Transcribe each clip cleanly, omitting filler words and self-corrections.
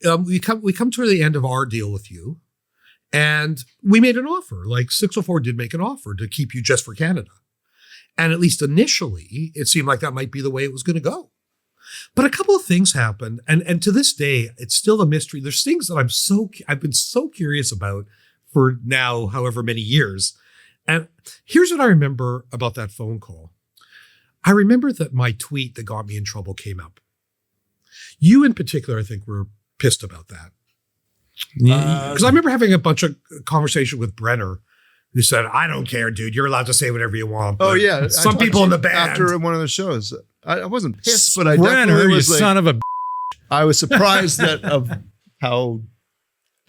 we come to the end of our deal with you, and we made an offer. Like 604 did make an offer to keep you just for Canada. And at least initially, it seemed like that might be the way it was going to go. But a couple of things happened. And to this day, it's still a mystery. There's things that I've been so curious about for now, however many years. And here's what I remember about that phone call. I remember that my tweet that got me in trouble came up. You in particular, I think, were pissed about that. Because I remember having a bunch of conversation with Brenner, who said, I don't care, dude. You're allowed to say whatever you want. Oh, yeah. Some people in the band. After one of the shows, I wasn't pissed, but Brenner, I definitely was you son of a... I was surprised of how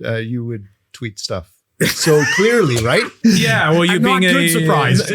you would tweet stuff so clearly, right? Yeah, well, you being not surprised.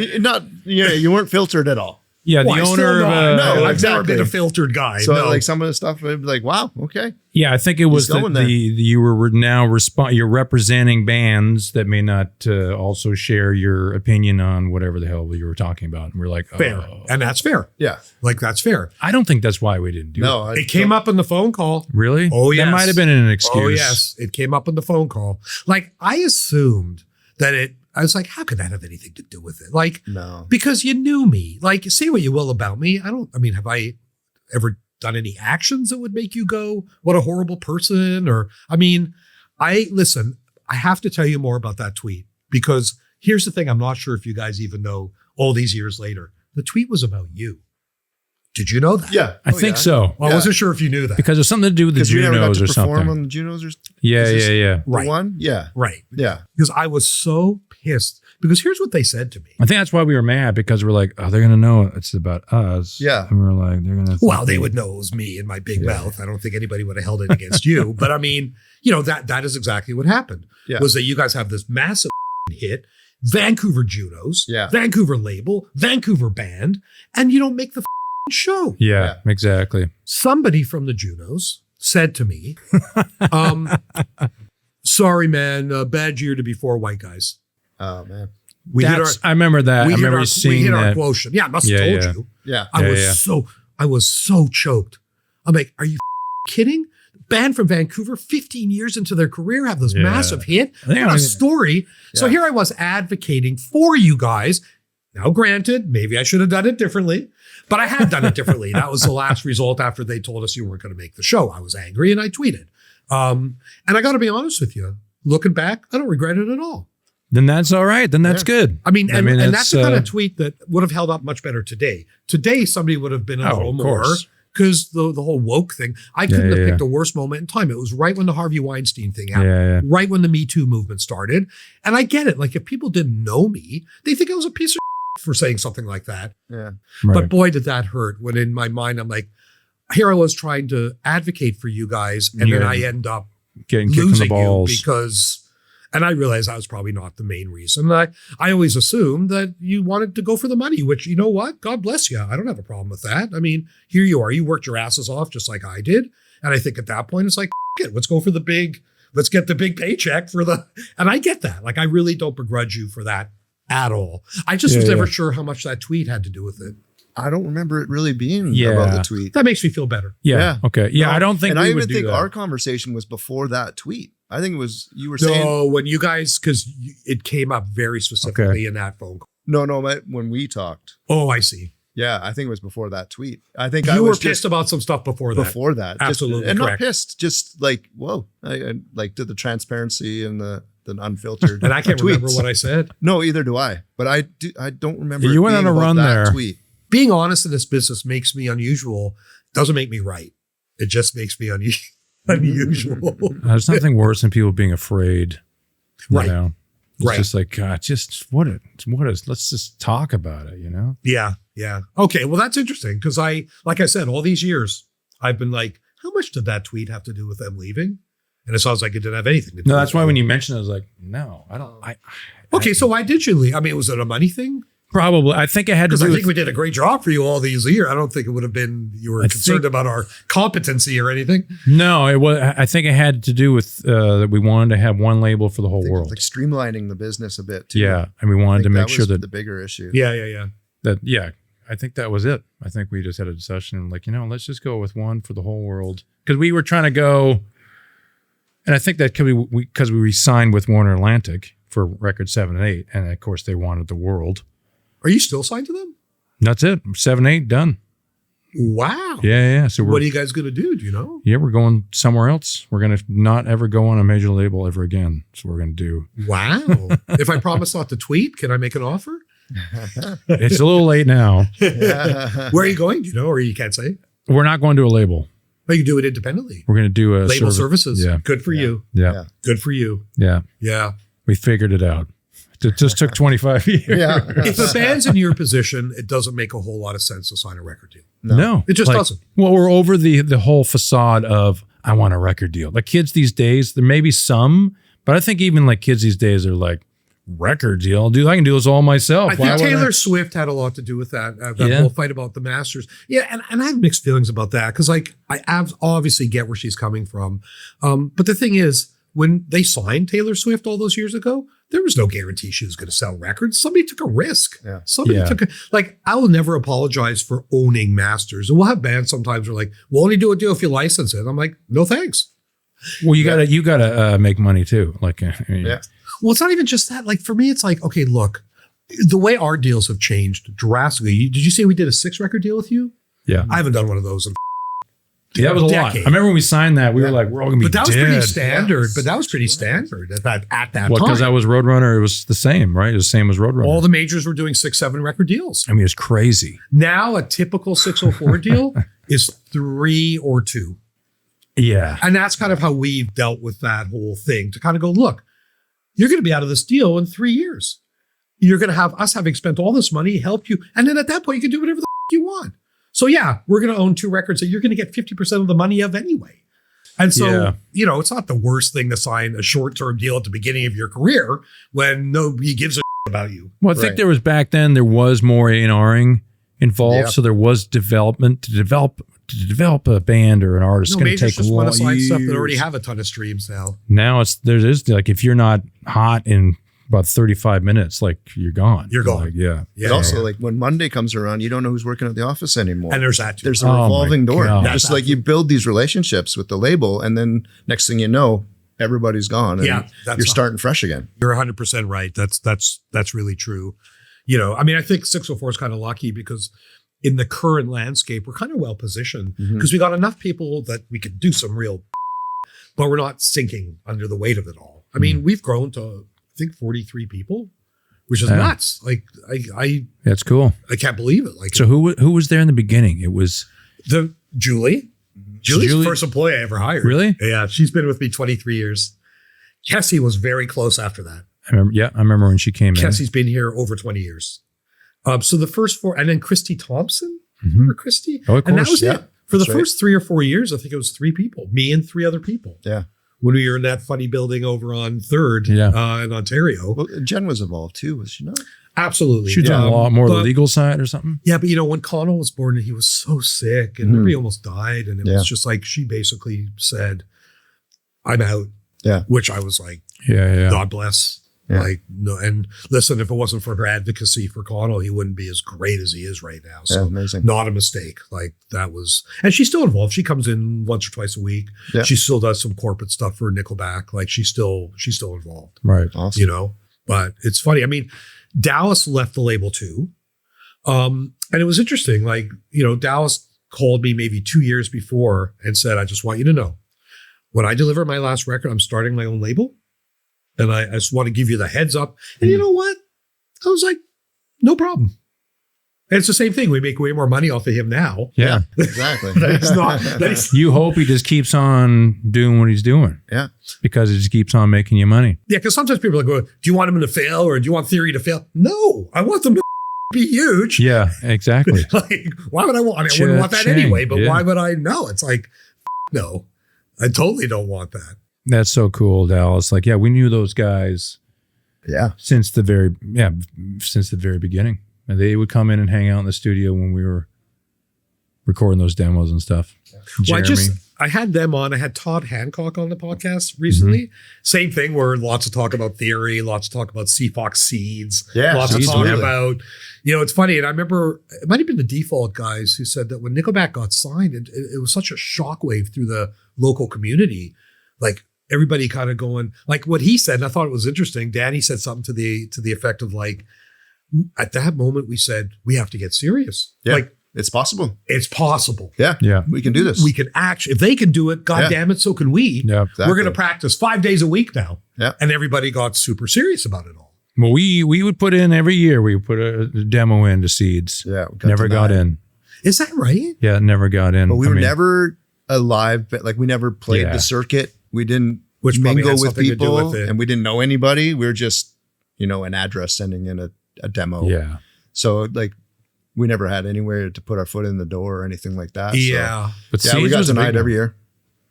You weren't filtered at all. Yeah, the owner of no, I've exactly. never been a filtered guy. So no. like some of the stuff, I'd be like, wow, okay. Yeah, I think it was you were now you're representing bands that may not also share your opinion on whatever the hell you were talking about. And we're like, fair. And that's fair. Yeah. Like, that's fair. I don't think that's why we didn't do it. It came up in the phone call. Really? Oh, yes. That might have been an excuse. Oh, yes. It came up in the phone call. Like, I assumed that I was like, how could that have anything to do with it? Like, no, because you knew me. Like, say what you will about me. Have I ever done any actions that would make you go, what a horrible person? Or, listen, I have to tell you more about that tweet, because here's the thing. I'm not sure if you guys even know all these years later, the tweet was about you. Did you know that? Yeah. I think so. Well, I wasn't sure if you knew that. Because it's something to do with the Junos or something. Perform on the Junos or Yeah. Right. One? Yeah. Right. Yeah. Because I was so pissed. Because here's what they said to me. I think that's why we were mad, because we're like, oh, they're going to know it's about us. Yeah. And we're like, they're going to. Well, they would know it was me and my big mouth. I don't think anybody would have held it against you. But that is exactly what happened. Yeah. Was that you guys have this massive hit, Vancouver Junos, Vancouver label, Vancouver band, and you don't make the show. Yeah, exactly. Somebody from the Junos said to me, sorry, man, bad year to be 4 white guys. Oh, man. I remember that. I remember seeing we hit that. Our quotient. Yeah, I must have told you. Yeah. I was so choked. I'm like, are you kidding? Band from Vancouver, 15 years into their career, have this massive hit. What a story. Yeah. So here I was advocating for you guys. Now, granted, maybe I should have done it differently, but I had done it differently. That was the last result after they told us you weren't going to make the show. I was angry and I tweeted. And I got to be honest with you, looking back, I don't regret it at all. Then that's all right. Then that's good. I mean, that's the kind of tweet that would have held up much better today. Today, somebody would have been a little more, because the whole woke thing, I couldn't have picked a worse moment in time. It was right when the Harvey Weinstein thing happened, right when the Me Too movement started. And I get it. Like, if people didn't know me, they think I was a piece of for saying something like that. Yeah. Right. But boy, did that hurt, when in my mind, I'm like, here I was trying to advocate for you guys, and then I end up getting kicked in the balls and I realized that was probably not the main reason. I always assumed that you wanted to go for the money, which, you know what? God bless you. I don't have a problem with that. I mean, here you are. You worked your asses off just like I did. And I think at that point, it's like, let's go for let's get the big paycheck and I get that. Like, I really don't begrudge you for that at all. I just was never sure how much that tweet had to do with it. I don't remember it really being about the tweet. That makes me feel better. Yeah. Okay. Yeah. No, I don't think and I even think our conversation was before that tweet. I think it was, you were saying. No, when you guys, because it came up very specifically in that phone call. No, when we talked. Oh, I see. Yeah, I think it was before that tweet. I think you were pissed about some stuff before that. Before that. Absolutely. And not pissed, just like, whoa. I like did the transparency and the unfiltered. And I can't remember what I said. No, either do I. But I don't remember. You went on a run there. Tweet. Being honest in this business makes me unusual. Doesn't make me right. It just makes me unusual. There's nothing worse than people being afraid. Right. You know? It's just like, God, let's just talk about it, you know? Yeah. Yeah. Okay. Well, that's interesting, because like I said, all these years, I've been like, how much did that tweet have to do with them leaving? And it sounds like it didn't have anything to do with it. No, that's why when you mentioned it, I was like, no, I don't. Okay. So why did you leave? I mean, was it a money thing? Probably. I think it had to do with. I think we did a great job for you all these years. I don't think it would have been you were concerned about our competency or anything. No, it was. I think it had to do with that we wanted to have one label for the whole world, like streamlining the business a bit too. Yeah, and we wanted to make sure that the bigger issue. Yeah. I think that was it. I think we just had a discussion like, let's just go with one for the whole world, because we were trying to go. And I think that could be because we signed with Warner Atlantic for record 7 and 8. And of course, they wanted the world. Are you still signed to them? That's it. 7, 8, done. Wow. Yeah. So what are you guys going to do? Do you know? Yeah, we're going somewhere else. We're going to not ever go on a major label ever again. That's what we're going to do. Wow. If I promise not to tweet, can I make an offer? It's a little late now. Where are you going? Do you know, or you can't say? We're not going to a label. But you can do it independently. We're going to do a label services. Yeah. Good for you. Yeah. Good for you. Yeah. Yeah. We figured it out. It just took 25 years. Yeah. If a band's in your position, it doesn't make a whole lot of sense to sign a record deal. No. It just doesn't. Well, we're over the whole facade of, I want a record deal. Like kids these days, there may be some, but I think even like kids these days are like, record deal, dude, I can do this all myself. I think Taylor Swift had a lot to do with that whole fight about the masters. Yeah, and I have mixed feelings about that because like I obviously get where she's coming from. But the thing is, when they signed Taylor Swift all those years ago, there was no guarantee she was going to sell records. Somebody took a risk. Yeah. Somebody took I will never apologize for owning masters. And we'll have bands sometimes who are like, we'll only do a deal if you license it. I'm like, no thanks. Well, you gotta make money too. Like, yeah. Well, it's not even just that. Like for me, it's like, okay, look, the way our deals have changed drastically. Did you say we did a 6-record deal with you? Yeah. I haven't done one of those in that was a lot. I remember when we signed that, we were like, we're all gonna be dead. But that was pretty standard. But that was pretty standard at that time. Well, because I was Roadrunner, it was the same, right? It was the same as Roadrunner. All the majors were doing 6, 7-record deals. I mean, it's crazy. Now a typical 604 deal is 3 or 2. Yeah. And that's kind of how we've dealt with that whole thing, to kind of go, look, you're going to be out of this deal in 3 years. You're going to have us having spent all this money, help you. And then at that point, you can do whatever the you want. So yeah, we're going to own 2 records that you're going to get 50% of the money of anyway. And so, it's not the worst thing to sign a short-term deal at the beginning of your career when nobody gives a about you. Well, I think there was back then, there was more A&Ring involved. Yeah. So there was development to develop a band or an artist. Going to take just long want to sign years. stuff that already have a ton of streams now. Now there's like, if you're not hot in about 35 minutes, like you're gone. You're gone. Like, yeah. But also, like when Monday comes around, you don't know who's working at the office anymore. And there's that too. There's a revolving door. That's just like you build these relationships with the label, and then next thing you know, everybody's gone. And you're starting fresh again. You're 100% right. That's really true. I mean, I think 604 is kind of lucky because in the current landscape, we're kind of well positioned because we got enough people that we could do some real, but we're not sinking under the weight of it all. I mean, we've grown to, I think, 43 people, which is nuts. Like that's cool. I can't believe it. Like, so who was there in the beginning? It was Julie. Julie's the first employee I ever hired. Really? Yeah. She's been with me 23 years. Kessie was very close after that. I remember when she came in. Kessie's been here over 20 years. So the first 4, and then Christy Thompson. Remember Christy? Oh, of course. And that was it. For the first 3 or 4 years, I think it was 3 people, me and 3 other people. Yeah. When we were in that funny building over on 3rd in Ontario. Well, Jen was involved too, was she not? Absolutely. She was on a lot more the legal side or something? Yeah, but when Connolly was born, he was so sick and he almost died. And it was just like, she basically said, I'm out. Yeah. Which I was like, God bless. Yeah. Like, no, and listen, if it wasn't for her advocacy for Connolly, he wouldn't be as great as he is right now. So amazing. Not a mistake. Like that was, and she's still involved. She comes in once or twice a week. Yeah. She still does some corporate stuff for Nickelback. Like she's still involved. Right. Awesome. But it's funny. I mean, Dallas left the label too. And it was interesting. Like, Dallas called me maybe 2 years before and said, I just want you to know, when I deliver my last record, I'm starting my own label. And I just want to give you the heads up. And you know what? I was like, no problem. And it's the same thing. We make way more money off of him now. Yeah, exactly. You hope he just keeps on doing what he's doing. Yeah. Because it just keeps on making you money. Yeah, because sometimes people are like, do you want him to fail or do you want Theory to fail? No, I want them to be huge. Yeah, exactly. Like, why would I want? I mean, I wouldn't want that anyway, but why would I? No, it's like, no, I totally don't want that. That's so cool, Dallas. Like, we knew those guys. Yeah. Since the very beginning. And they would come in and hang out in the studio when we were recording those demos and stuff. Yeah. Well, I had them on. I had Todd Hancock on the podcast recently. Same thing, where lots of talk about Theory, lots of talk about Seafox Seeds, lots of talk about, it's funny. And I remember it might have been the Default guys who said that when Nickelback got signed, it was such a shockwave through the local community. Like everybody kind of going like what he said. And I thought it was interesting. Danny said something to the effect of like, at that moment we said, we have to get serious. Yeah. Like It's possible. it's possible. Yeah. Yeah. We can do this. We can if they can do it, God damn it, so can we. Yeah. Exactly. We're going to practice 5 days a week now. Yeah. And everybody got super serious about it all. Well, we would put in every year. We would put a demo into Seeds. Yeah. we Never got denied. in. Is that right? Yeah, never got in. But we I were mean, never alive, but like we never played Yeah. the circuit. We didn't Which probably mingle had with something to do people with it. and we didn't know anybody. We were just, an address sending in a demo. Yeah. So like we never had anywhere to put our foot in the door or anything like that. Yeah. But So, yeah, we got was a big denied one. every year.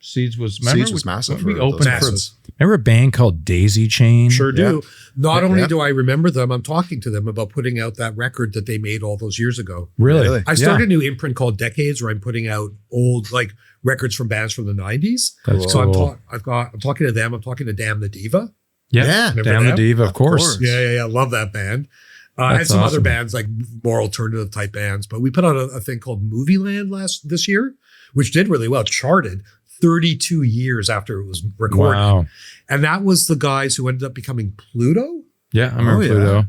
Seeds was massive We for opened those for. bands. Remember a band called Daisy Chain? Sure do. Not Yeah. only Yeah. do I remember them, I'm talking to them about putting out that record that they made all those years ago. Really? Really? I started a new imprint called Decades, where I'm putting out old like records from bands from the 90s. That's So cool. I'm talking to them. I'm talking to Damn the Diva. Yeah. Yeah. Remember Damn the them? Diva, of Of course. course. Yeah. Love that band. And That's some other awesome. bands like more alternative type bands. But we put out a thing called Movie Land this year, which did really well. Charted 32 years after it was recorded. Wow. And that was the guys who ended up becoming Pluto. Yeah, I remember yeah. Pluto.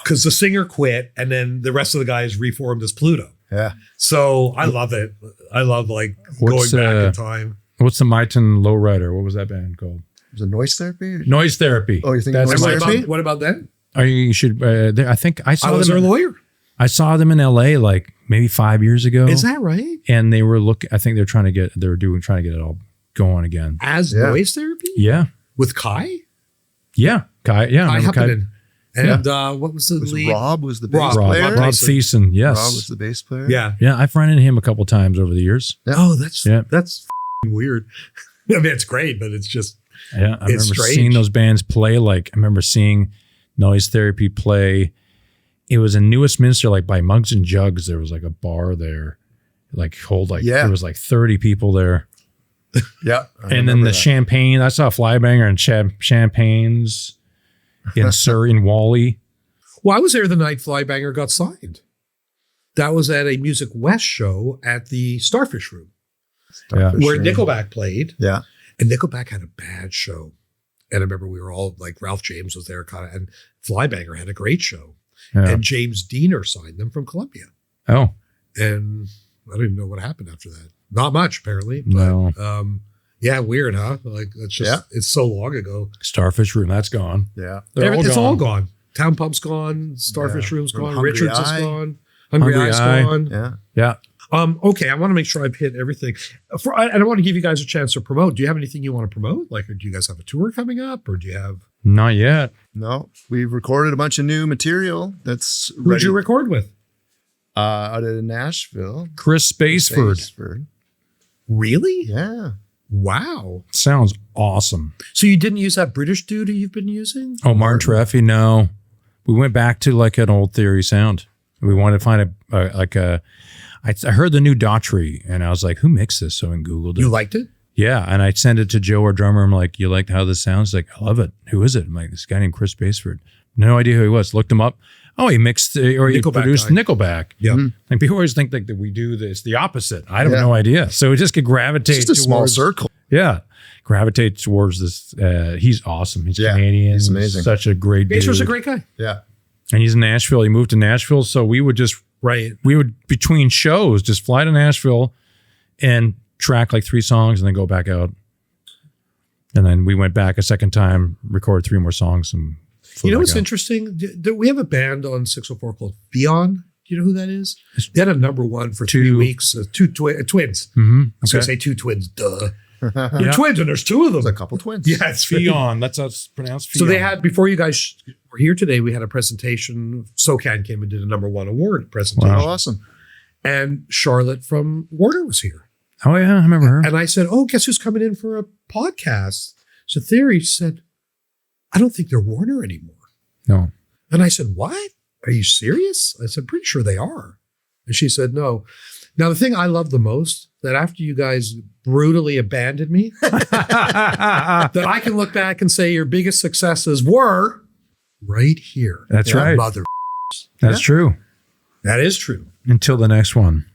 Because the singer quit and then the rest of the guys reformed as Pluto. Yeah. So I love it. I love like What's, going back in time. What's the Myton Lowrider? What was that band called? Was it noise therapy? Noise Therapy. Oh, you think That's Noise my- Therapy? What about then? You should. I think I I saw was their them. lawyer. I saw them in L.A. like maybe 5 years ago. Is that right? And they were looking. I think they're trying to get. They were trying to get it all going again. As Yeah. noise therapy? Yeah. With Kai? Yeah. Kai. Yeah. Kai remember Huppinen. And what was the Was lead? Rob was the bass Rob. Rob, player? Rob Tyson. Thiessen. Yes. Rob was the bass player. Yeah. Yeah. I've run into him a couple times over the years. Yeah. Oh, that's Yeah. f***ing weird. I mean, it's great, but it's just Yeah. I remember strange. seeing those bands play. Like I remember seeing Noise Therapy play. It was in New Westminster, like by Mugs and Jugs. There was like a bar there, Yeah. there was like 30 people there. Yeah. I And then remember the that. Champagne, I saw Flybanger and Champagnes in Surrey and Wally. Well, I was there the night Flybanger got signed. That was at a Music West show at the Starfish Room, Yeah. For where sure. Nickelback played. Yeah. And Nickelback had a bad show. And I remember we were all like, Ralph James was there, kind of, and Flybanger had a great show. Yeah. And James Diener signed them from Columbia. Oh, And I don't even know what happened after that. Not much, apparently. But, no. yeah, weird, huh? Like, it's just, it's so long ago. Starfish Room, that's gone. Yeah. It's all gone. Town Pump's gone. Starfish Room's From gone. Hungry Richards is Eye. gone. Hungry Eye's Eye. gone. Yeah. Yeah. Okay, I want to make sure I've hit everything. And I want to give you guys a chance to promote. Do you have anything you want to promote? Like, do you guys have a tour coming up, or do you have? Not yet. No, we've recorded a bunch of new material that's Who'd ready. you record with? Out of Nashville. Chris Baseford. Baseford. Really? Yeah. Wow. Sounds awesome. So you didn't use that British dude who you've been using? Oh, Martin Treffy, no. We went back to like an old Theory sound. We wanted to find I heard the new Daughtry and I was like, who mixed this? So I Googled it. You liked it? Yeah. And I sent it to Joe, our drummer. I'm like, you like how this sounds? He's like, I love it. Who is it? I'm like, this guy named Chris Baseford. No idea who he was. Looked him up. Oh, he mixed or he Nickelback produced guy. Nickelback. Yeah. Like people always think that we do this the opposite. I have Yeah. no idea. So we just could gravitate Just a small towards- circle. Yeah. Gravitate towards this. He's awesome. He's Yeah, Canadian. he's amazing. Such a great dude. Baser's a great guy. Yeah. And he's in Nashville. He moved to Nashville. So we would between shows, just fly to Nashville and track like 3 songs and then go back out. And then we went back a second time, recorded 3 more songs. And flew You know back what's out. interesting? We have a band on 604 called Fion. Do you know who that is? They had a #1 for 3 weeks. Twins. Mhm. I was going to Okay. say 2 twins. Duh. Yeah. They're twins and there's 2 of them. There's a couple twins. Yeah, it's Fion. That's how it's pronounced. So they Fion. had, before you guys were here today, we had a presentation. SoCan came and did a #1 award presentation. Oh, awesome. And Charlotte from Warner was here. Oh yeah, I remember her. And I said, oh, guess who's coming in for a podcast? So Theory said, I don't think they're Warner anymore. No. And I said, what? Are you serious? I said, pretty sure they are. And she said, no. Now, the thing I love the most, that after you guys brutally abandoned me, that I can look back and say your biggest successes were right here. That's right. Mother. That's true. That is true. Until the next one.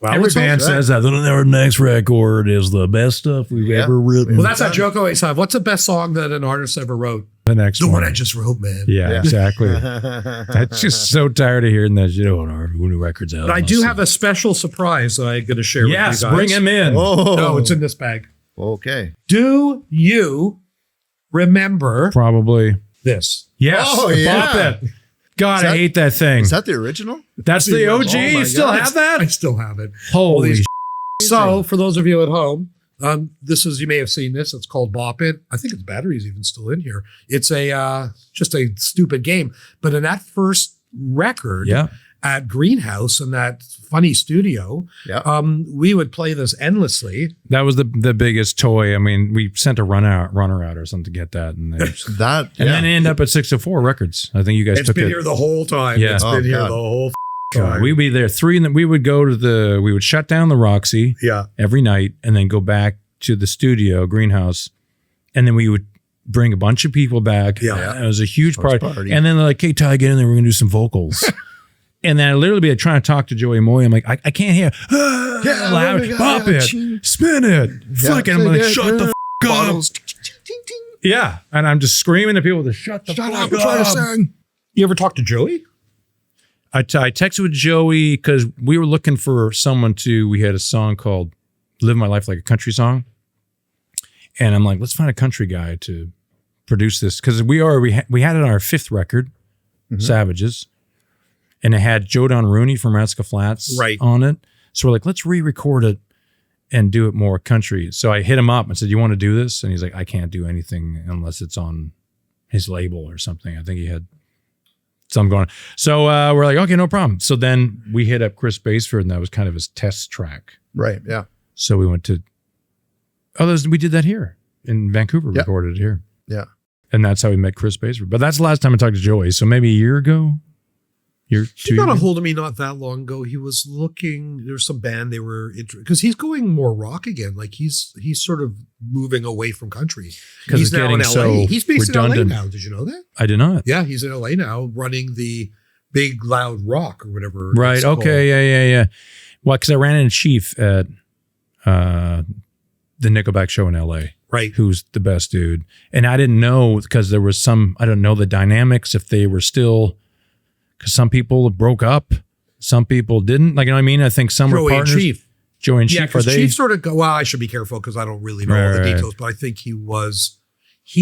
Well, Every band says that. Their next record is the best stuff we've ever written. Well, that's that joke I always have. What's the best song that an artist ever wrote? The next The one. one I just wrote, man. Yeah, exactly. I'm just so tired of hearing that. Our new record's out. But I do have a special surprise that I'm going to share with you guys. Yes, bring him in. Oh. No, it's in this bag. Okay. Do you remember Probably. this? Yes. Oh, yeah. Bop It. God, I that- hate that thing. Is that the original? That's the OG. Oh my You still God. have that? I still have it. Holy sh- So, for those of you at home, this is, you may have seen this. It's called Bop It. I think its battery's even still in here. It's a just a stupid game. But in that first record at Greenhouse in that funny studio, we would play this endlessly. That was the biggest toy. I mean, we sent a runner out or something to get that. And then, then it ended up at 604 Records. I think you guys It's took been it. here the whole time. Yeah. It's been here God. the whole God, time. we'd be there 3 and then we would go to we would shut down the Roxy every night and then go back to the studio, Greenhouse. And then we would bring a bunch of people back. Yeah. It was a huge party. party. And then they're like, hey, Ty, get in there. We're going to do some vocals. And then I literally be trying to talk to Joey Moy. I'm like, I can't hear. Loud. Bop it. Spin it. Flick it. I'm like, shut the Bottles. Yeah. And I'm just screaming at people to shut the fuck up. Try to sing. You ever talk to Joey? I texted with Joey because we were looking for someone we had a song called Live My Life Like a Country Song. And I'm like, let's find a country guy to produce this. Because we had it on our 5th record, Savages. And it had Joe Don Rooney from Ratsca Flats on it. So we're like, let's re-record it and do it more country. So I hit him up and said, you want to do this? And he's like, I can't do anything unless it's on his label or something. I think he had something going on. So we're like, okay, no problem. So then we hit up Chris Baseford and that was kind of his test track. Right. Yeah. So we went to, we did that here in Vancouver, recorded it here. Yeah. And that's how we met Chris Baseford. But that's the last time I talked to Joey. So maybe a year ago. He got a hold of me not that long ago. He was looking, there's some band they were because he's going more rock again. Like he's sort of moving away from country. Because He's it's now in getting LA. so He's based redundant. in LA now. Did you know that? I did not. Yeah, he's in LA now running the Big Loud Rock or whatever. Right. it's Okay. Yeah. Well, because I ran in Chief at the Nickelback show in LA. Right. Who's the best dude. And I didn't know because there was I don't know the dynamics if they were still, because some people broke up, some people didn't. Like, you know what I mean? I think some were partners. Chief. Joey and Chief, Yeah, are because they? Chief sort of well, I should be careful because I don't really know all the details, but I think he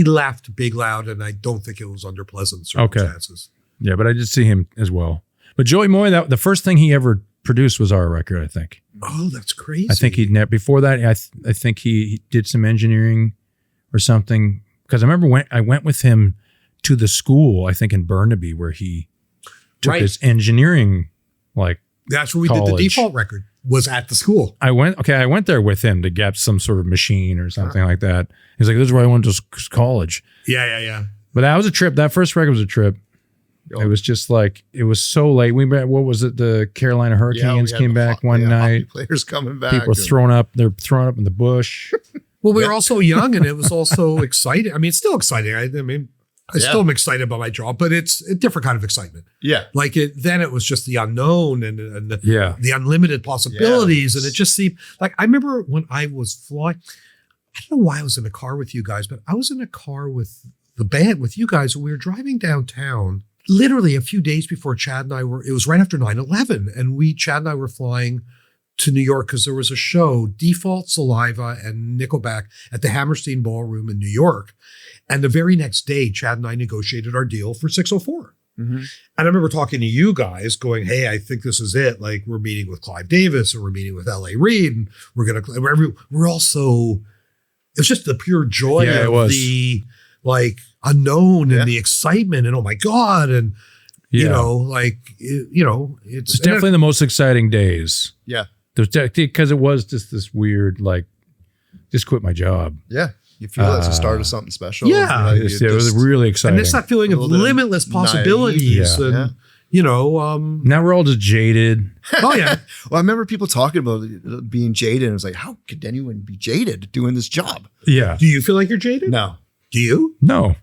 left Big Loud and I don't think it was under pleasant circumstances. Yeah, but I did see him as well. But Joey Moy, the first thing he ever produced was our record, I think. Oh, that's crazy. I think before that, I think he did some engineering or something. Because I remember I went with him to the school, I think in Burnaby, where he took his engineering, that's where we college. did the Default record, was at the school. I went there with him to get some sort of machine or something like that. He's like, this is where I went to college. Yeah. But that was a trip. That first record was a trip. It was just like, it was so late. What was it? The Carolina Hurricanes came back one night. Players coming back. People they're thrown up in the bush. Well, we were also young and it was also exciting. I mean, it's still exciting. I still am excited about my job, but it's a different kind of excitement. Yeah. Like then it was just the unknown and the unlimited possibilities. And it just seemed like, I remember when I was flying, I don't know why I was in a car with you guys, but I was in a car with the band with you guys and we were driving downtown literally a few days before Chad and I it was right after 9/11. And Chad and I were flying to New York because there was a show, Default, Saliva, and Nickelback at the Hammerstein Ballroom in New York. And the very next day, Chad and I negotiated our deal for 604. Mm-hmm. And I remember talking to you guys going, hey, I think this is it. Like we're meeting with Clive Davis or we're meeting with L.A. Reid and we're also, it's just the pure joy of the unknown and the excitement and oh my God. And, it's definitely the most exciting days. Yeah. Because it was just this weird, just quit my job. Yeah. You feel it's the start of something special. Yeah. It was really exciting. And it's that feeling of limitless possibilities. And, now we're all just jaded. Oh, yeah. Well, I remember people talking about being jaded. And it was like, how could anyone be jaded doing this job? Yeah. Do you feel like you're jaded? No. Do you? No.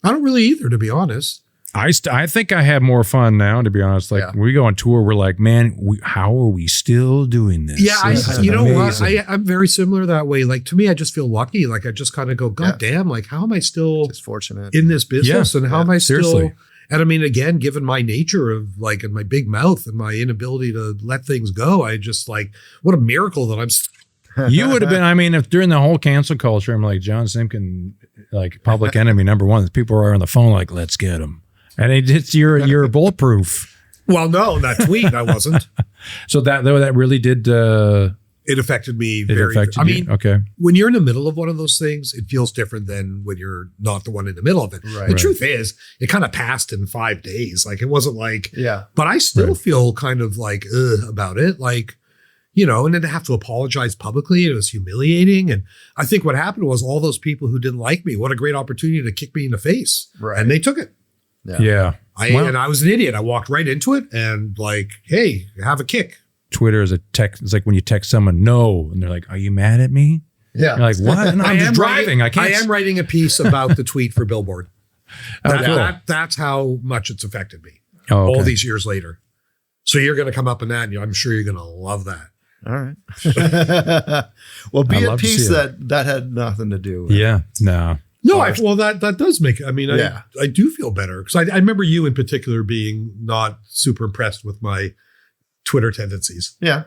I don't really either, to be honest. I think I have more fun now, to be honest. Like when we go on tour, we're like, man, how are we still doing this? Yeah, This you know amazing. what? I'm very similar that way. Like to me, I just feel lucky. Like I just kind of go, God damn, like how am I still Just fortunate. in this business? And how am I still? seriously. And I mean, again, given my nature of like, and my big mouth and my inability to let things go, I just like, what a miracle that I'm. You would have been, I mean, if during the whole cancel culture, I'm like, John Simkin, like public enemy #1, people are on the phone like, let's get him. And you're bulletproof. Well, no, that tweet I wasn't. So that really did. It affected me very. Affected I you? mean, Okay. when you're in the middle of one of those things, it feels different than when you're not the one in the middle of it. Right. The truth is, it kind of passed in 5 days. Like it wasn't like, Yeah. but I still feel kind of like about it. Like, you know, and then to have to apologize publicly, it was humiliating. And I think what happened was all those people who didn't like me, what a great opportunity to kick me in the face. Right. And they took it. Yeah. And I was an idiot. I walked right into it and like, hey, have a kick. Twitter is a text. It's like when you text someone no, and they're like, "Are you mad at me?" Yeah. You're like, "What?" No, I'm just driving. I can't. I am writing a piece about the tweet for Billboard. Cool. That's how much it's affected me Oh, okay. all these years later. So you're going to come up in that, and I'm sure you're going to love that. All right. Well, be I'd at love to peace see it. that had nothing to do with Yeah. No. No, that does make it. I mean, Yeah. I do feel better because I remember you in particular being not super impressed with my Twitter tendencies. Yeah.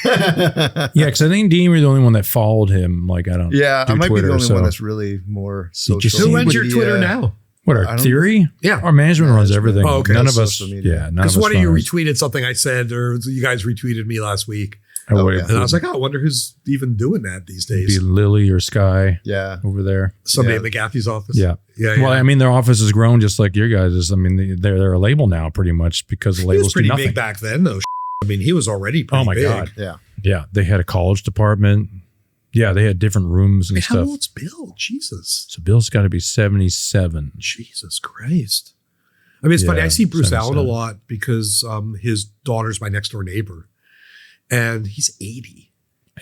Yeah, because I think Dean, you're the only one that followed him. Like, I don't. Yeah. do I might Twitter, be the only so- one that's really more social. Did you see Who runs your media. Twitter now? What, I our don't- theory? Yeah. Our management runs everything. Oh, okay. None of Social us. media. Yeah. None of Because us. one of you runners. retweeted something I said, or you guys retweeted me last week. Oh, yeah. And I was like, oh, I wonder who's even doing that these It'd days. be Lily or Sky Yeah. over there. Somebody Yeah. at McGaffey's office. Yeah. Yeah. Well, I mean, their office has grown just like your guys'. I mean, they're a label now, pretty much, because the he labels was do pretty nothing. big back then, though. I mean, he was already pretty Oh my big. God. Yeah. Yeah, they had a college department. Yeah, they had different rooms and How stuff. old's Bill? Jesus. So Bill's got to be 77. Jesus Christ. I mean, it's funny. Yeah, I see Bruce Allen a 77. lot because his daughter's my next door neighbor. And he's 80.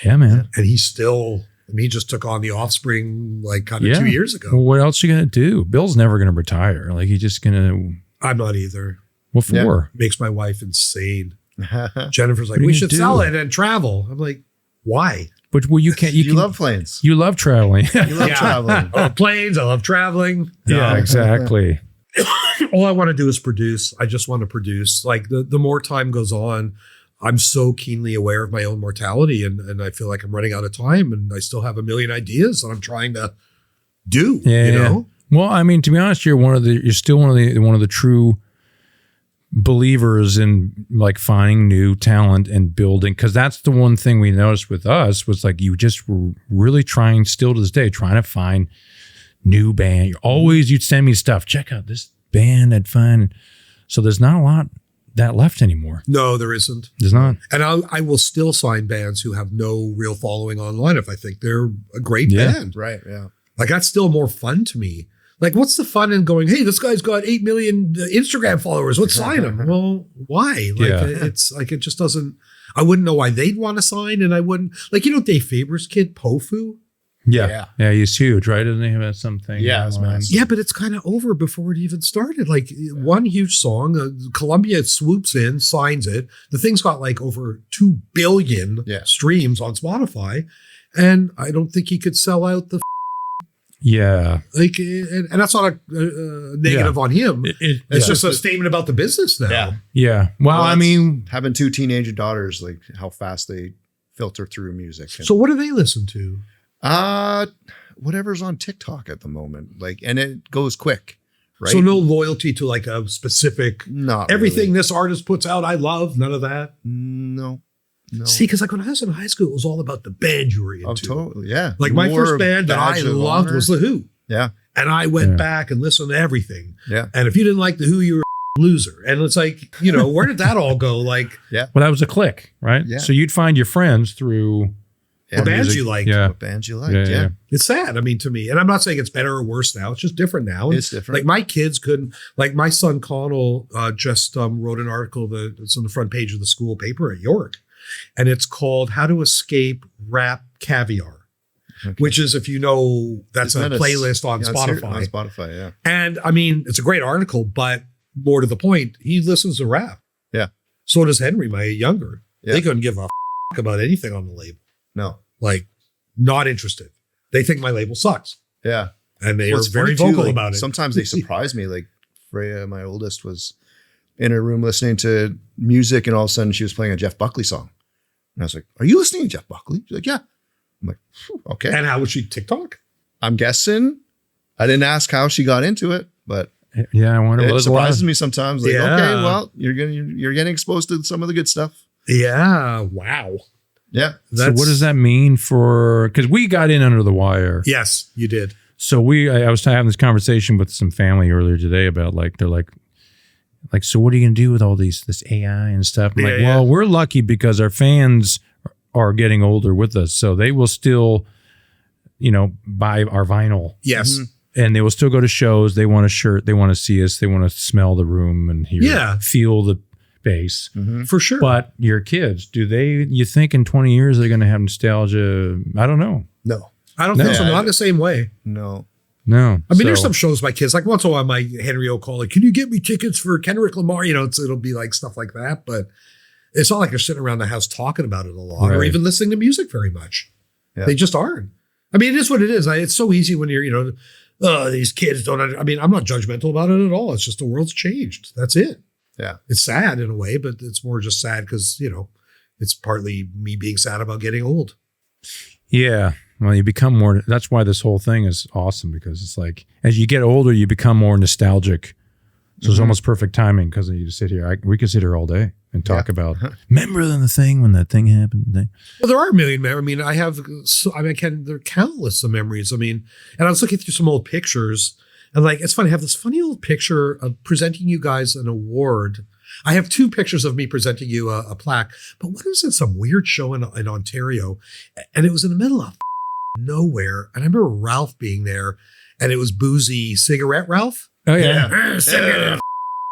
Yeah, man. And he's still, I mean, he just took on the Offspring like kind of Yeah. 2 years ago. Well, what else you gonna do? Bill's never gonna retire. Like he's just gonna. I'm not either. What for? Makes my wife insane. Jennifer's like, What are we you should gonna sell do? it and travel. I'm like, why? But well, you can't. You, You can, love planes. You love traveling. You love traveling. I love planes. I love traveling. Yeah, exactly. All I want to do is produce. I just want to produce. Like the more time goes on, I'm so keenly aware of my own mortality and I feel like I'm running out of time and I still have a million ideas that I'm trying to do, Yeah. you know? Well, I mean, to be honest, you're still one of the true believers in like finding new talent and building, because that's the one thing we noticed with us was like you just were really trying still to this day, trying to find new band. You'd send me stuff. Check out this band at fun. So there's not a lot that left anymore. No, there isn't. There's not. And I will still sign bands who have no real following online if I think they're a great Yeah. band. Right. Yeah. Like that's still more fun to me. Like what's the fun in going, hey, this guy's got 8 million Instagram followers. Let's sign him. Well, why? Like Yeah. it's like, it just doesn't, I wouldn't know why they'd want to sign. And I wouldn't, like, you know, Dave Faber's kid, Pofu. Yeah. He's huge, right? Doesn't he have something? Yeah, it's online? massive. Yeah, but it's kind of over before it even started. Like one huge song, Columbia swoops in, signs it. The thing's got like over 2 billion streams on Spotify. And I don't think he could sell out the Yeah. like, and that's not a negative on him. It's just a statement about the business now. Yeah. Yeah. Well, I that's- mean, having 2 teenage daughters, like how fast they filter through music. So what do they listen to? Whatever's on TikTok at the moment, like, and it goes quick, right? So no loyalty to like a specific, Not everything really. this artist puts out, I love, none of that. No. See, because like when I was in high school, it was all about the band you were into. Oh, totally. Yeah. Like my More first band that I badge of loved honor. was The Who. Yeah. And I went Yeah. back and listened to everything. Yeah. And if you didn't like The Who, you were a loser. And it's like, you know, where did that all go? Like well, that was a click, right? Yeah. So you'd find your friends through the bands you liked. Yeah. What bands you liked. Yeah. It's sad. I mean, to me, and I'm not saying it's better or worse now. It's just different now. It's different. Like my kids couldn't, like my son Connell just wrote an article that's on the front page of the school paper at York. And it's called How to Escape Rap Caviar, which is, if you know, that's Isn't a that playlist on yeah, Spotify. On Spotify, yeah. And I mean, it's a great article, but more to the point, he listens to rap. Yeah. So does Henry, my younger. Yeah. They couldn't give a about anything on the label. No. Like, not interested. They think my label sucks. Yeah. And they Well, are it's very funny, too, vocal like, about it. Sometimes they surprise me. Like Freya, my oldest, was in her room listening to music, and all of a sudden she was playing a Jeff Buckley song. And I was like, "Are you listening to Jeff Buckley?" She's like, "Yeah." I'm like, "Okay." And how was she TikTok? I'm guessing. I didn't ask how she got into it, but Yeah, I wonder. it Well, surprises me sometimes. Like, Yeah. okay, well, you're getting exposed to some of the good stuff. Yeah. Wow. Yeah. So what does that mean for? Because we got in under the wire. Yes, you did. So I was having this conversation with some family earlier today about they're like, so what are you gonna do with all this AI and stuff? I'm like, Yeah. well, we're lucky because our fans are getting older with us, so they will still, buy our vinyl. Yes. Mm-hmm. And they will still go to shows. They want a shirt. They want to see us. They want to smell the room and feel the bass. Mm-hmm. For sure. But your kids, you think in 20 years they're going to have nostalgia? I don't know. No. I don't think so. Not the same way. No. No. I mean, there's some shows my kids, like once in a while, my Henry will call, like, can you get me tickets for Kendrick Lamar? It'll be like stuff like that. But it's not like they're sitting around the house talking about it a lot or Right. even listening to music very much. Yeah. They just aren't. I mean, it is what it is. It's so easy when you're, these kids don't. I mean, I'm not judgmental about it at all. It's just the world's changed. That's it. Yeah. It's sad in a way, but it's more just sad because, it's partly me being sad about getting old. Yeah. Well, you become more. That's why this whole thing is awesome, because it's like as you get older, you become more nostalgic. So it's almost perfect timing because you just sit here. We could sit here all day and talk about. Remember the thing when that thing happened? Well, there are a million. I mean, there are countless of memories. I mean, and I was looking through some old pictures, and like, it's funny. I have this funny old picture of presenting you guys an award. I have 2 pictures of me presenting you a plaque, but one was at some weird show in Ontario, and it was in the middle of nowhere. And I remember Ralph being there, and it was Boozy Cigarette Ralph. Oh yeah.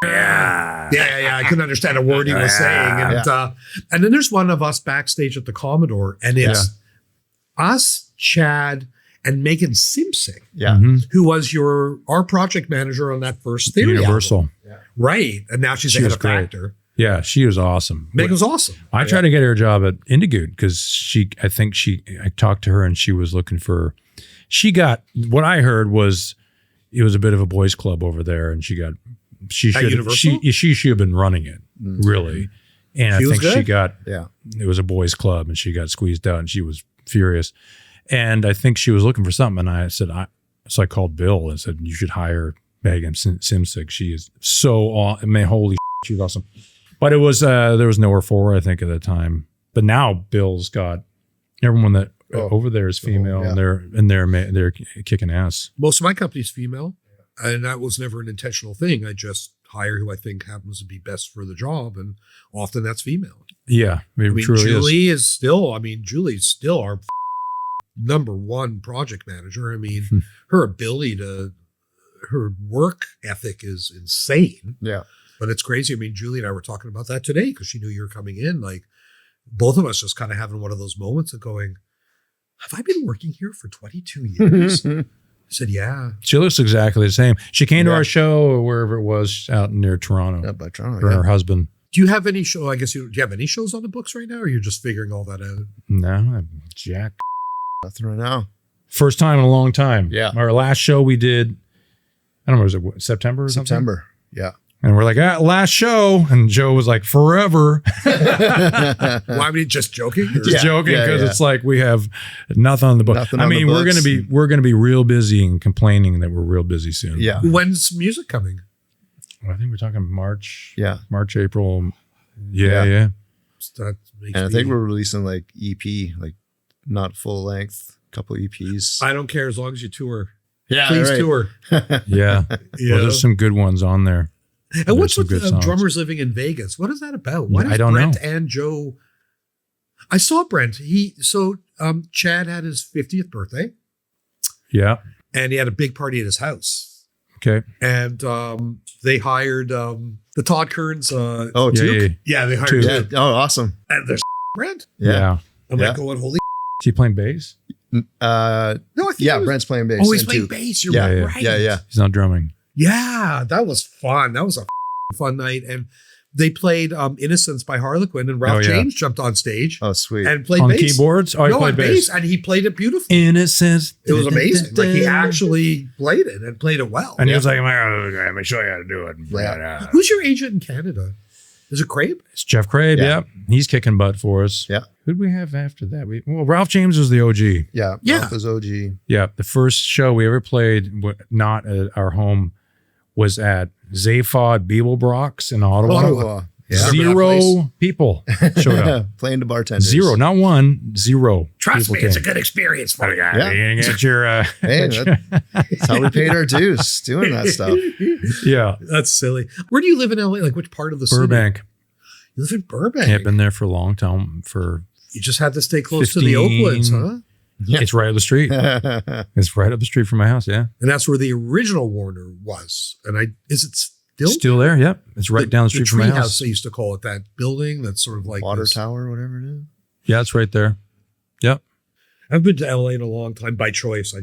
Yeah. I couldn't understand a word he was saying. And then there's one of us backstage at the Commodore, and it's us, Chad, and Megan Simpson, Yeah. who was our project manager on that first Theory Universal. album. Right. And now she's a head was of great. Factor. Yeah, she was awesome. Megan was awesome. I tried to get her a job at Indigood because I talked to her and she was looking for. What I heard was it was a bit of a boys' club over there, and she should have been running it really, and I think she got it was a boys' club, and she got squeezed out, and she was furious, and I think she was looking for something, and I said so I called Bill and said you should hire Megan Simsik. She is holy she's awesome, but it was there was nowhere for her, I think, at the time, but now Bill's got everyone that. Over there is female, and they're kicking ass. Most of my company's female, and that was never an intentional thing. I just hire who I think happens to be best for the job, and often that's female. Yeah, Julie's still our number one project manager. I mean, her work ethic is insane. Yeah, but it's crazy. I mean, Julie and I were talking about that today because she knew you were coming in. Like, both of us just kind of having one of those moments of going, have I been working here for 22 years? I said, yeah. She looks exactly the same. She came to our show or wherever it was out near Toronto. Yeah, by Toronto. Her husband. Do you have any show? Do you have any shows on the books right now, or you're just figuring all that out? No, I'm jack. Nothing right now. First time in a long time. Yeah. Our last show we did, I don't know, was it September or something? September. Yeah. And we're like, last show. And Joe was like, forever. Why were you just joking? Just joking, because it's like we have nothing on the book. Nothing I on mean, the we're gonna be real busy and complaining that we're real busy soon. Yeah. When's music coming? I think we're talking March. Yeah. March, April. Yeah. That makes And I think we're releasing like EP, like not full length, couple EPs. I don't care as long as you tour. Yeah. Please right. tour. Yeah. Well, there's some good ones on there. And what's with drummers living in Vegas? What is that about? Why does I don't Brent know. and Joe? I saw Brent. Chad had his 50th birthday, Yeah. and he had a big party at his house. Okay. And they hired the Todd Kearns. Oh, Yeah, Duke? yeah. They hired Duke. Yeah. Duke. Oh, awesome. And there's Brent. Yeah. I'm Yeah. like going, holy. Is he playing bass? No, I think Yeah, he was, Brent's playing bass. Oh, he's and playing Duke. bass. You're Yeah, right. Yeah. He's not drumming. Yeah, that was fun. That was a fun night. And they played Innocence by Harlequin, and Ralph James jumped on stage. Oh, sweet. And played on bass. keyboards? Oh, he played bass. And he played it beautifully. Innocence. It was amazing. Like, he actually played it and played it well. And he was like, let me show you how to do it. Yeah. Who's your agent in Canada? Is it Crabe? It's Jeff Crabe, yeah. He's kicking butt for us. Yeah. Who did we have after that? Ralph James was the OG. Yeah. Ralph was OG. Yeah. The first show we ever played, not at our home, was at Zaphod Beeblebrock's in Ottawa. Yeah. Zero people showed up. Playing the bartenders. Zero, not one, zero. Trust me, people it's a came. good experience for you. Yeah. You get your, Hey, that's how we paid our dues, doing that stuff. yeah. That's silly. Where do you live in LA? Like, which part of the Burbank. city? You live in Burbank. Yeah, been there for a long time. You just had to stay close to the Oakwoods, huh? Yeah. It's right up the street. It's right up the street from my house, yeah. And that's where the original Warner was. And is it Still there, yep. It's right down the street from my treehouse, house. they used to call it, that building that's sort of like Water this. tower, whatever it is. Yeah, it's right there. Yep. I've been to LA in a long time by choice. I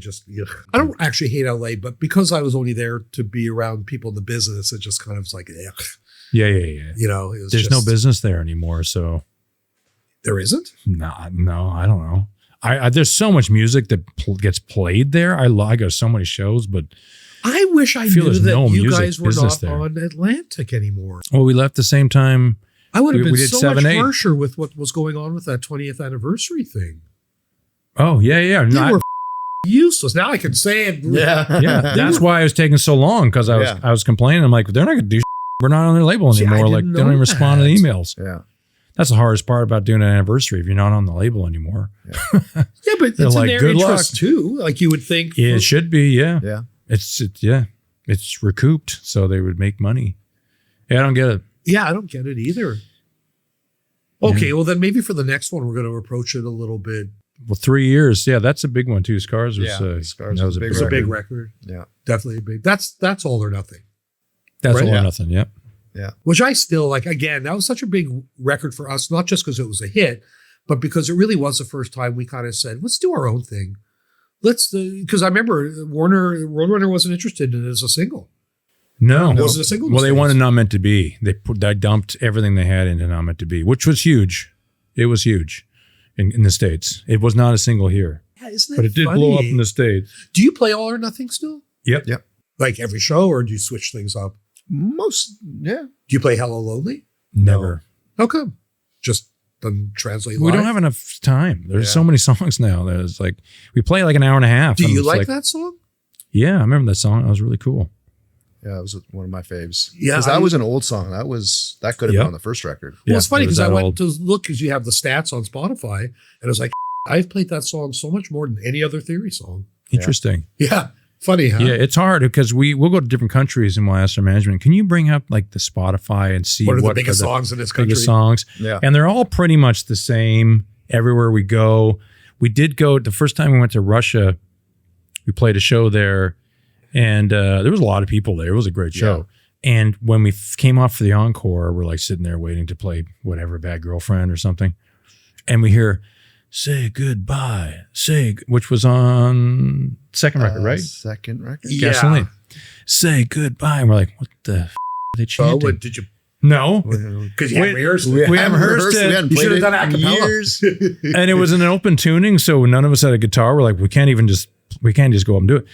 don't actually hate LA, but because I was only there to be around people in the business, it just kind of was like, ugh. Yeah. You know, it was There's no business there anymore, so There isn't? no, I don't know. There's so much music that gets played there. I go to so many shows, but I wish I feel knew there's that no you music guys were business not there. on Atlantic anymore. well, we left the same time. I would have We been did so 7, much 8. harsher with what was going on with that 20th anniversary thing. Oh, yeah. They No, were useless. Now I can say it. Yeah. yeah, that's why I was taking so long, because I was complaining. I'm like, they're not going to do. We're not on their label See, I anymore. Like, didn't they don't know even respond to the that. emails. Yeah. That's the hardest part about doing an anniversary if you're not on the label anymore. Yeah, but They're it's like, in their "Good interest too. Like you would think. Yeah, it should be. Yeah, Yeah. It's recouped, so they would make money. Yeah, I don't get it. Yeah, I don't get it either. Okay, well then maybe for the next one we're going to approach it a little bit. Well, 3 years. Yeah, that's a big one too. Scars was. Scars that was was a It's a big record. Yeah. Definitely a big. That's all or nothing. That's right? all or Yeah. nothing. Yep. Yeah. Which I still like. Again, that was such a big record for us, not just because it was a hit, but because it really was the first time we kind of said, let's do our own thing. Because I remember Roadrunner wasn't interested in it as a single. No, It wasn't a single. Well, they mistake. wanted Not Meant to Be. They dumped everything they had into Not Meant to Be, which was huge. It was huge in the States. It was not a single here, Yeah, isn't that but it did funny? blow up in the States. Do you play All or Nothing still? Yep. Yep. Like every show, or do you switch things up? Yeah. Do you play Hello Lonely? Never. How come? Just doesn't translate. We live? don't have enough time. There's Yeah. so many songs now that it's like we play like an hour and a half. Do and you it's like that song? Yeah, I remember that song. That was really cool. Yeah, it was one of my faves. Yeah, Because that was an old song. That could have Yep. been on the first record. Well, it's funny it was because I that went old. to look because you have the stats on Spotify, and I was like, I've played that song so much more than any other Theory song. Interesting. Yeah, funny, huh? Yeah, it's hard because we'll go to different countries and we'll ask our management, can you bring up like the Spotify and see What are what the biggest are songs in this country? biggest songs? Yeah. And they're all pretty much the same everywhere we go. We did go the first time we went to Russia. We played a show there, and there was a lot of people there. It was a great show. And when we came off for the encore, we're like sitting there waiting to play whatever, Bad Girlfriend or something, and we hear "Say Goodbye," which was on second record, right? Second record. Yeah. Gasoline. Say goodbye. And we're like, what the f- are they Oh, chanting? what did you? No. Because you haven't rehearsed it. We haven't rehearsed it. We hadn't You should played have it done in acapella. years. And it was an open tuning, so none of us had a guitar. We're like, we can't just go up and do it.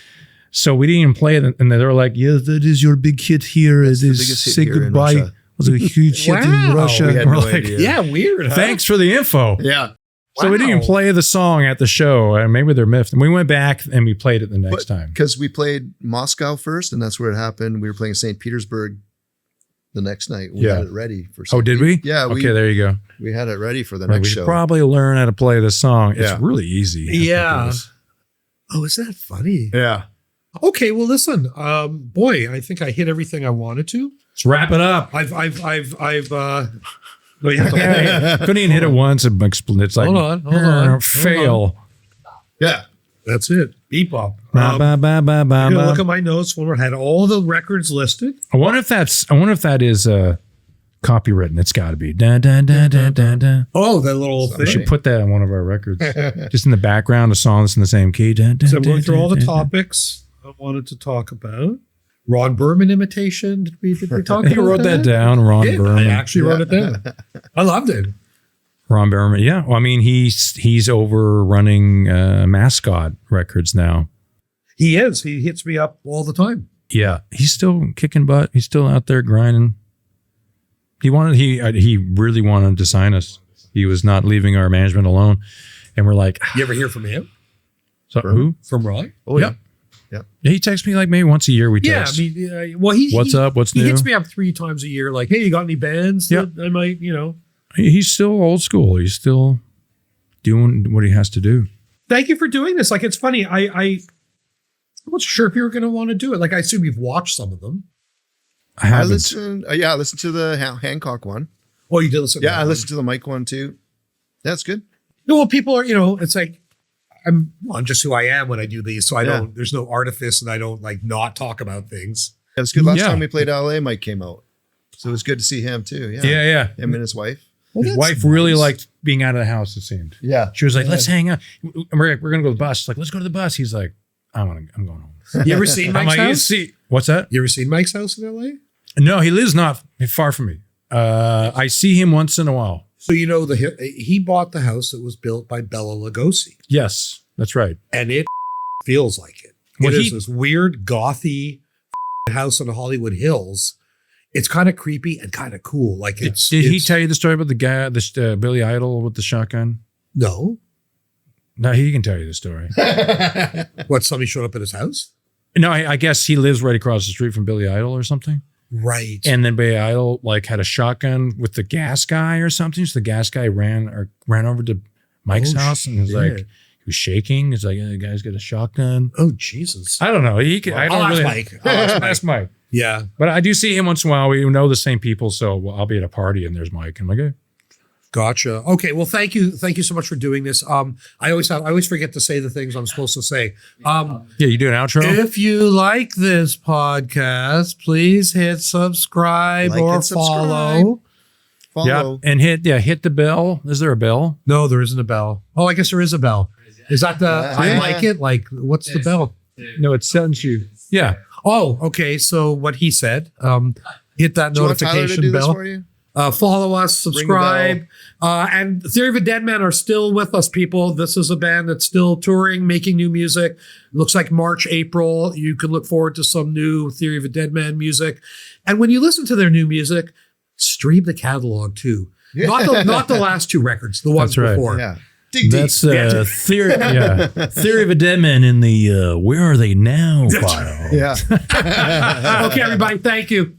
So we didn't even play it. And they were like, yeah, that is your big hit here. That's It the is biggest hit Say here in Goodbye. Russia. It was a huge hit in Wow. Russia. We had We're no like, idea. Yeah, weird. Huh? thanks for the info. Yeah. So we didn't even Wow. play the song at the show. And maybe they're miffed. And we went back and we played it the next time. Because we played Moscow first, and that's where it happened. We were playing St. Petersburg the next night. We Yeah. had it ready for Oh, did we? Yeah. Okay, there you go. We had it ready for the Right, next we should show. probably learn how to play this song. It's Yeah. really easy. Yeah. Oh, is that funny? Yeah. Okay, well, listen, boy, I think I hit everything I wanted to. Let's wrap it up. I've Couldn't even hit it once. It's like, Hold on. fail. Yeah. That's it. Bebop. Ba, ba, ba, ba, ba, I'm gonna look ba. at my notes when I had all the records listed. I wonder if that is copywritten. It's got to be. Da, da, da, da, da, da. Oh, that little We thing. should put that on one of our records. Just in the background, a song that's in the same key. Da, da, So I'm da, going through da, all the da, da. topics I wanted to talk about. Ron Berman imitation. Did we talk He about wrote that down, Ron Yeah, Berman. I actually wrote it down. I loved it. Ron Berman. Yeah. Well, I mean, he's over running Mascot Records now. He is. He hits me up all the time. Yeah. He's still kicking butt. He's still out there grinding. He really wanted to sign us. He was not leaving our management alone. And we're like, You ever hear from him? so who? From Ron? Oh, Yep. yeah. Yeah, he texts me like maybe once a year. We Yeah, text. I mean, well, What's up? What's he new? hits me up 3 times a year, like, hey, you got any bands that I might, He's still old school. He's still doing what he has to do. Thank you for doing this. Like, it's funny. I wasn't sure if you were going to want to do it. Like, I assume you've watched some of them. I I haven't. listened. I listened to the Hancock one. Oh, you did listen to Yeah, that I one. listened to the Mike one too. That's good. No, well, people are, it's like, I'm just who I am when I do these. So there's no artifice and I don't like not talk about things. It was good. Last Yeah. time we played LA, Mike came out. So it was good to see him too. Yeah. Yeah. Him and his wife. Well, His that's wife really nice. liked being out of the house, it seemed. Yeah. She was like, let's hang out. We're going to go to the bus. She's like, let's go to the bus. He's like, I'm going home. You ever seen I'm Mike's like, house? what's that? You ever seen Mike's house in LA? No, he lives not far from me. I see him once in a while. So, he bought the house that was built by Bela Lugosi. Yes, that's right. And it feels like it. Well, It is this weird gothy house on the Hollywood Hills. It's kind of creepy and kind of cool. Like Did he tell you the story about the guy, Billy Idol with the shotgun? No. No, he can tell you the story. What, somebody showed up at his house? No, I guess he lives right across the street from Billy Idol or something. Right. And then Billy Idol had a shotgun with the gas guy or something. So the gas guy ran over to Mike's house and was shit. he was shaking. He's like, the guy's got a shotgun. Oh, Jesus. I don't know. I don't I'll really ask Mike. I'll ask Mike. Ask Mike. Yeah. But I do see him once in a while. We know the same people, so I'll be at a party and there's Mike. And I'm like, hey. Gotcha. Okay. Well, thank you. Thank you so much for doing this. I always forget to say the things I'm supposed to say. Yeah, you do an outro? If you like this podcast, please hit subscribe Like or and subscribe. follow. Follow. Yeah, and hit the bell. Is there a bell? No, there isn't a bell. Oh, I guess there is a bell. Is that the I like it? Like, what's the bell? No, it sends you. Yeah. Oh, okay. So what he said, hit that Do you want Tyler to notification do this bell. for you? Follow us, subscribe. And Theory of a Deadman are still with us, people. This is a band that's still touring, making new music. Looks like March, April. You can look forward to some new Theory of a Deadman music. And when you listen to their new music, stream the catalog too. Yeah. Not the last 2 records, the ones That's right. before. Yeah. Dig deep. That's theory. Yeah, Theory of a Deadman in the Where Are They Now file. Yeah. Okay, everybody. Thank you.